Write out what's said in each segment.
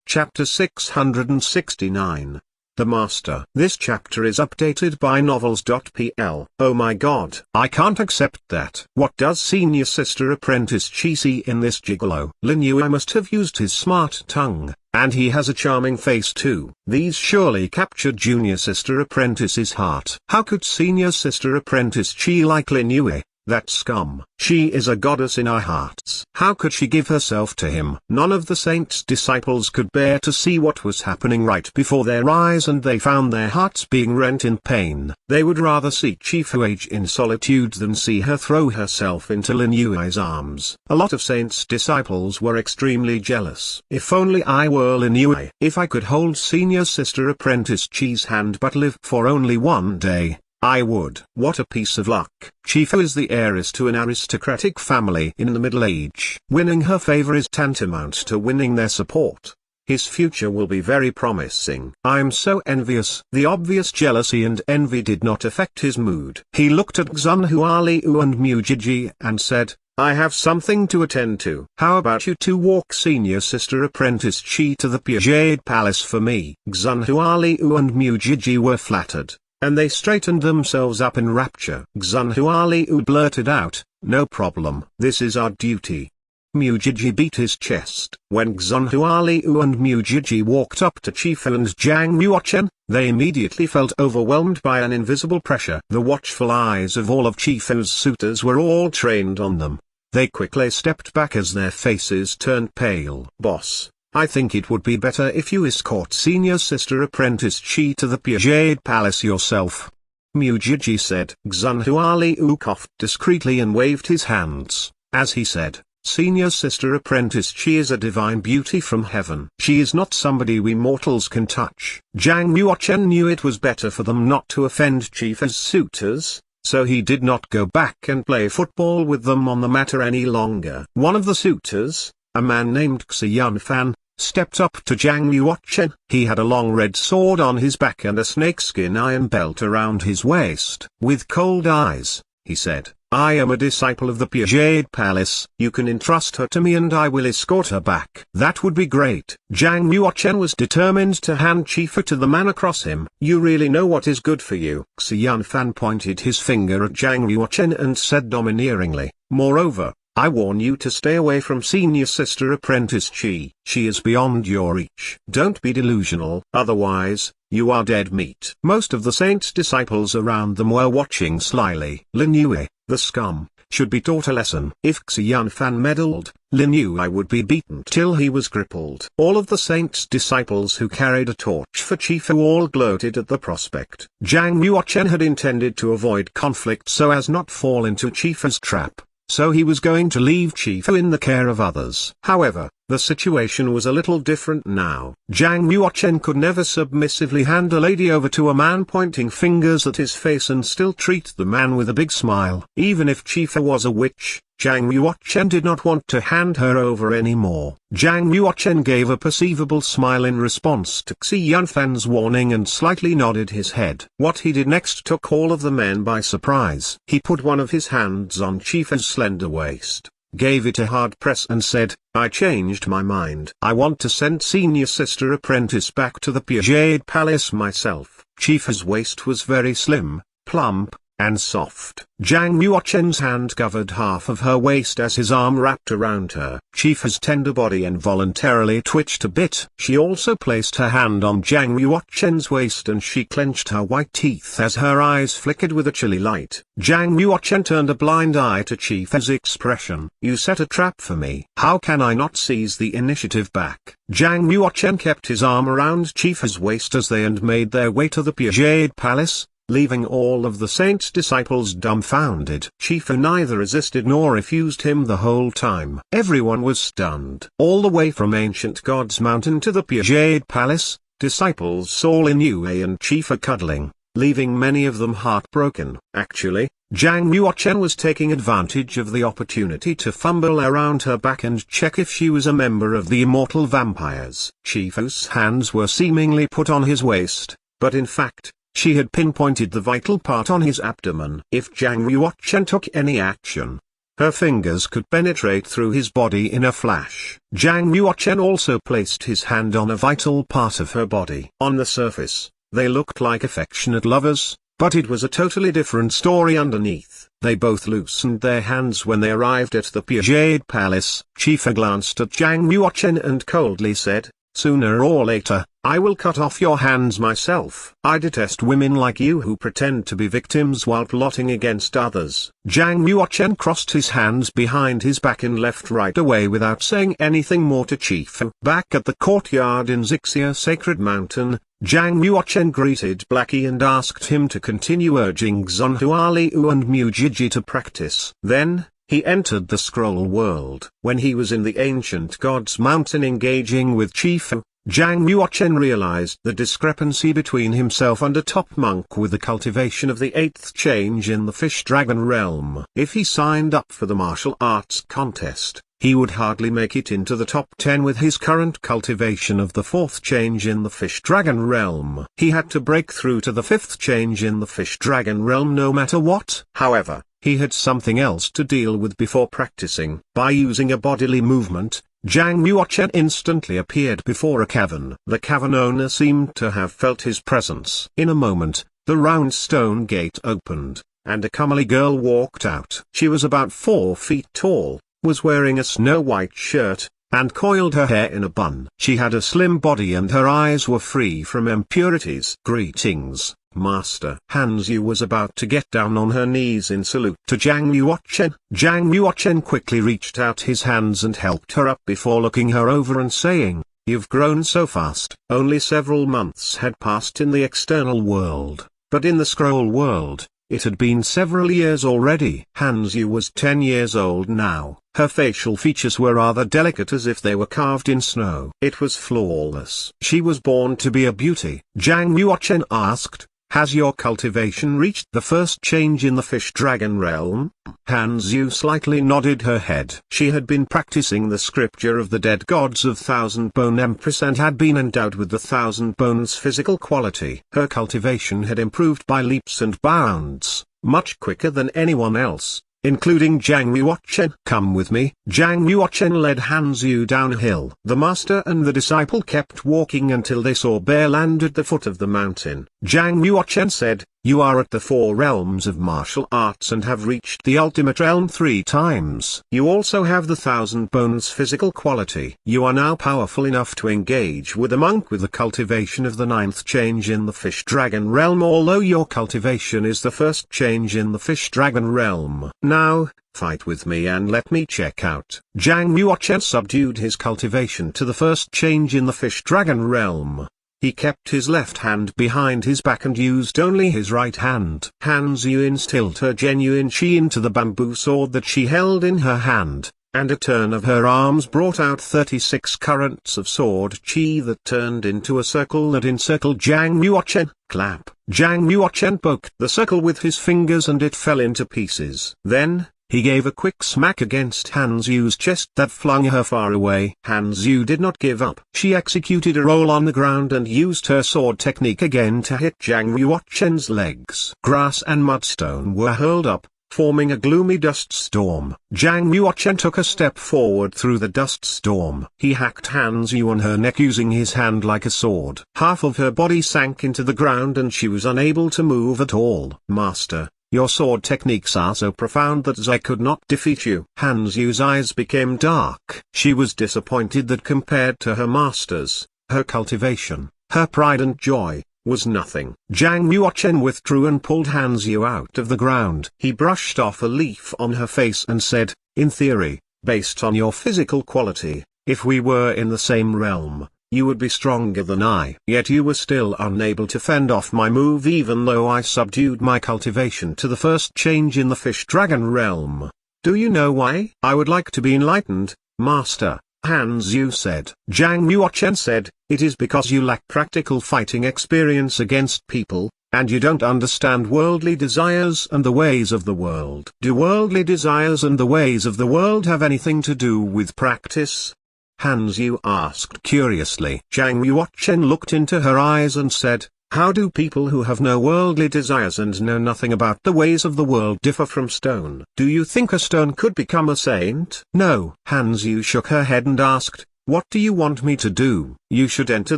Chapter 669. The Master. This chapter is updated by novels.pl. Oh my god, I can't accept that. What does senior sister apprentice Chi see in this gigolo? Lin Yue must have used his smart tongue, and he has a charming face too. These surely captured junior sister apprentice's heart. How could senior sister apprentice Chi like Lin Yue? That scum. She is a goddess in our hearts. How could she give herself to him? None of the saint's disciples could bear to see what was happening right before their eyes, and they found their hearts being rent in pain. They would rather see Chifu age in solitude than see her throw herself into Lin Yue's arms. A lot of saint's disciples were extremely jealous. If only I were Lin Yue. If I could hold senior sister apprentice Chi's hand but live for only one day, I would. What a piece of luck. Chifu is the heiress to an aristocratic family in the Middle Age. Winning her favor is tantamount to winning their support. His future will be very promising. I'm so envious. The obvious jealousy and envy did not affect his mood. He looked at Xunhua Liu and Mu Jiji and said, I have something to attend to. How about you two walk senior sister apprentice Chi to the Pure Jade Palace for me? Xunhua Liu and Mu Jiji were flattered, and they straightened themselves up in rapture. Xunhua Liu blurted out, no problem. This is our duty. Mu Jiji beat his chest. When Xunhua Liu and Mu Jiji walked up to Chifu and Zhang Yuochen, they immediately felt overwhelmed by an invisible pressure. The watchful eyes of all of Chifu's suitors were all trained on them. They quickly stepped back as their faces turned pale. Boss, I think it would be better if you escort senior sister apprentice Chi to the Pure Jade Palace yourself, Mu Jiji said. Xunhua Liu coughed discreetly and waved his hands, as he said, senior sister apprentice Chi is a divine beauty from heaven. She is not somebody we mortals can touch. Zhang Yuochen knew it was better for them not to offend Chifu's suitors, so he did not go back and play football with them on the matter any longer. One of the suitors, a man named Xian Fan, stepped up to Zhang Yuochen. He had a long red sword on his back and a snakeskin iron belt around his waist. With cold eyes, he said, I am a disciple of the Pure Jade Palace. You can entrust her to me and I will escort her back. That would be great. Zhang Yuochen was determined to hand Chifu to the man across him. You really know what is good for you. Xian Fan pointed his finger at Zhang Yuochen and said domineeringly, moreover, I warn you to stay away from senior sister apprentice Chi. She is beyond your reach. Don't be delusional, otherwise, you are dead meat. Most of the saint's disciples around them were watching slyly. Lin Yue, the scum, should be taught a lesson. If Xian Fan meddled, Lin Yue would be beaten till he was crippled. All of the saint's disciples who carried a torch for Chifu all gloated at the prospect. Zhang Yuochen had intended to avoid conflict so as not fall into Chifu's trap, so he was going to leave Chifu in the care of others. However, the situation was a little different now. Zhang Yuochen could never submissively hand a lady over to a man pointing fingers at his face and still treat the man with a big smile. Even if Chifu was a witch, Zhang Yuochen did not want to hand her over anymore. Zhang Yuochen gave a perceivable smile in response to Xian Fan's warning and slightly nodded his head. What he did next took all of the men by surprise. He put one of his hands on Chifu's slender waist, gave it a hard press and said, I changed my mind. I want to send senior sister apprentice back to the Pure Jade Palace myself. Chifu's waist was very slim, plump, and soft. Zhang Yuochen's hand covered half of her waist as his arm wrapped around her. Chifu's tender body involuntarily twitched a bit. She also placed her hand on Zhang Yuochen's waist and she clenched her white teeth as her eyes flickered with a chilly light. Zhang Yuochen turned a blind eye to Chifu's expression. You set a trap for me. How can I not seize the initiative back? Zhang Yuochen kept his arm around Chifu's waist as they made their way to the Pure Jade Palace, leaving all of the saint's disciples dumbfounded. Chifu neither resisted nor refused him the whole time. Everyone was stunned. All the way from Ancient God's Mountain to the Pure Jade Palace, disciples saw Lin Yue and Chifu cuddling, leaving many of them heartbroken. Actually, Zhang Yuochen was taking advantage of the opportunity to fumble around her back and check if she was a member of the immortal vampires. Chifu's hands were seemingly put on his waist, but in fact, she had pinpointed the vital part on his abdomen. If Zhang Yuochen took any action, Her fingers could penetrate through his body in a flash. Zhang Yuochen also placed his hand on a vital part of her body. On the surface, they looked like affectionate lovers, but it was a totally different story underneath. They both loosened their hands when they arrived at the Pure Jade Palace. Shifa glanced at Zhang Yuochen and coldly said, "Sooner or later, I will cut off your hands myself. I detest women like you who pretend to be victims while plotting against others." Zhang Yuochen crossed his hands behind his back and left right away without saying anything more to Chifu. Back at the courtyard in Zixia Sacred Mountain, Zhang Yuochen greeted Blackie and asked him to continue urging Xunhua Liu and Mu Jiji to practice. Then, he entered the scroll world. When he was in the ancient God's Mountain engaging with Chifu, Zhang Yuochen realized the discrepancy between himself and a top monk with the cultivation of the 8th change in the Fish Dragon realm. If he signed up for the martial arts contest, he would hardly make it into the top 10 with his current cultivation of the 4th change in the Fish Dragon realm. He had to break through to the 5th change in the Fish Dragon realm no matter what. However, he had something else to deal with before practicing. By using a bodily movement, Zhang Yuochen instantly appeared before a cavern. The cavern owner seemed to have felt his presence. In a moment, the round stone gate opened, and a comely girl walked out. She was about 4 feet tall, was wearing a snow-white shirt, and coiled her hair in a bun. She had a slim body and her eyes were free from impurities. "Greetings, Master." Hanzu was about to get down on her knees in salute to Zhang Yuochen. Zhang Yuochen quickly reached out his hands and helped her up before looking her over and saying, "You've grown so fast." Only several months had passed in the external world, but in the scroll world, it had been several years already. Hanzu was 10 years old now. Her facial features were rather delicate as if they were carved in snow. It was flawless. She was born to be a beauty. Zhang Yuochen asked, "Has your cultivation reached the 1st change in the Fish Dragon realm?" Hanzu slightly nodded her head. She had been practicing the scripture of the dead gods of Thousand Bone Empress and had been endowed with the Thousand Bones physical quality. Her cultivation had improved by leaps and bounds, much quicker than anyone else, including Zhang Yuochen. "Come with me." Zhang Yuochen led Hanzu downhill. The master and the disciple kept walking until they saw bare land at the foot of the mountain. Zhang Yuochen said, "You are at the 4 realms of martial arts and have reached the ultimate realm 3 times. You also have the Thousand Bones physical quality. You are now powerful enough to engage with a monk with the cultivation of the 9th change in the Fish Dragon realm, although your cultivation is the 1st change in the Fish Dragon realm. Now, fight with me and let me check out." Zhang Yuochen subdued his cultivation to the 1st change in the Fish Dragon realm. He kept his left hand behind his back and used only his right hand. Hanzu instilled her genuine chi into the bamboo sword that she held in her hand, and a turn of her arms brought out 36 currents of sword chi that turned into a circle that encircled Zhang Yuochen. Clap! Zhang Yuochen poked the circle with his fingers and it fell into pieces. Then, he gave a quick smack against Hanzu's chest that flung her far away. Hanzu did not give up. She executed a roll on the ground and used her sword technique again to hit Zhang Yuochen's legs. Grass and mudstone were hurled up, forming a gloomy dust storm. Zhang Yuochen took a step forward through the dust storm. He hacked Hanzu on her neck using his hand like a sword. Half of her body sank into the ground and she was unable to move at all. "Master, your sword techniques are so profound that I could not defeat you." Hanzu's eyes became dark. She was disappointed that compared to her masters, her cultivation, her pride and joy, was nothing. Zhang Yuochen withdrew and pulled Hanzu out of the ground. He brushed off a leaf on her face and said, "In theory, based on your physical quality, if we were in the same realm, you would be stronger than I. Yet you were still unable to fend off my move even though I subdued my cultivation to the 1st change in the Fish Dragon realm. Do you know why?" "I would like to be enlightened, Master," Hanzu said. Zhang Yuochen said, "It is because you lack practical fighting experience against people, and you don't understand worldly desires and the ways of the world." "Do worldly desires and the ways of the world have anything to do with practice?" Hanzu asked curiously. Zhang Yuochen looked into her eyes and said, How do people who have no worldly desires and know nothing about the ways of the world differ from stone? Do you think a stone could become a saint? No. Han Yu shook her head and asked, what do you want me to do? You should enter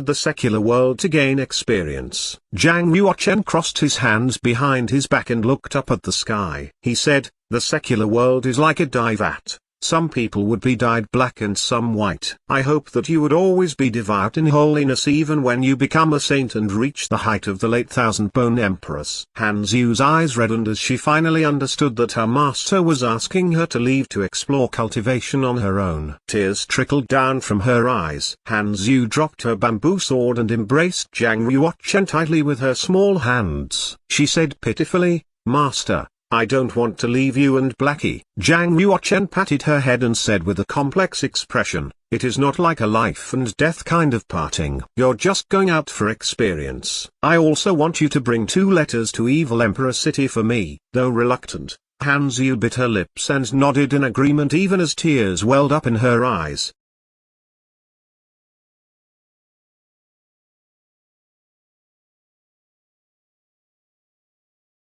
the secular world to gain experience. Zhang Yuochen crossed his hands behind his back and looked up at the sky. He said, the secular world is like a dye vat. Some people would be dyed black and some white. I hope that you would always be devout in holiness even when you become a saint and reach the height of the late thousand-bone empress. Han Yu's eyes reddened as she finally understood that her master was asking her to leave to explore cultivation on her own. Tears trickled down from her eyes. Han Yu dropped her bamboo sword and embraced Zhang Yuochen tightly with her small hands. She said pitifully, Master, I don't want to leave you and Blackie. Zhang Yuochen patted her head and said with a complex expression, it is not like a life and death kind of parting. You're just going out for experience. I also want you to bring 2 letters to Evil Emperor City for me. Though reluctant, Han Yu bit her lips and nodded in agreement even as tears welled up in her eyes.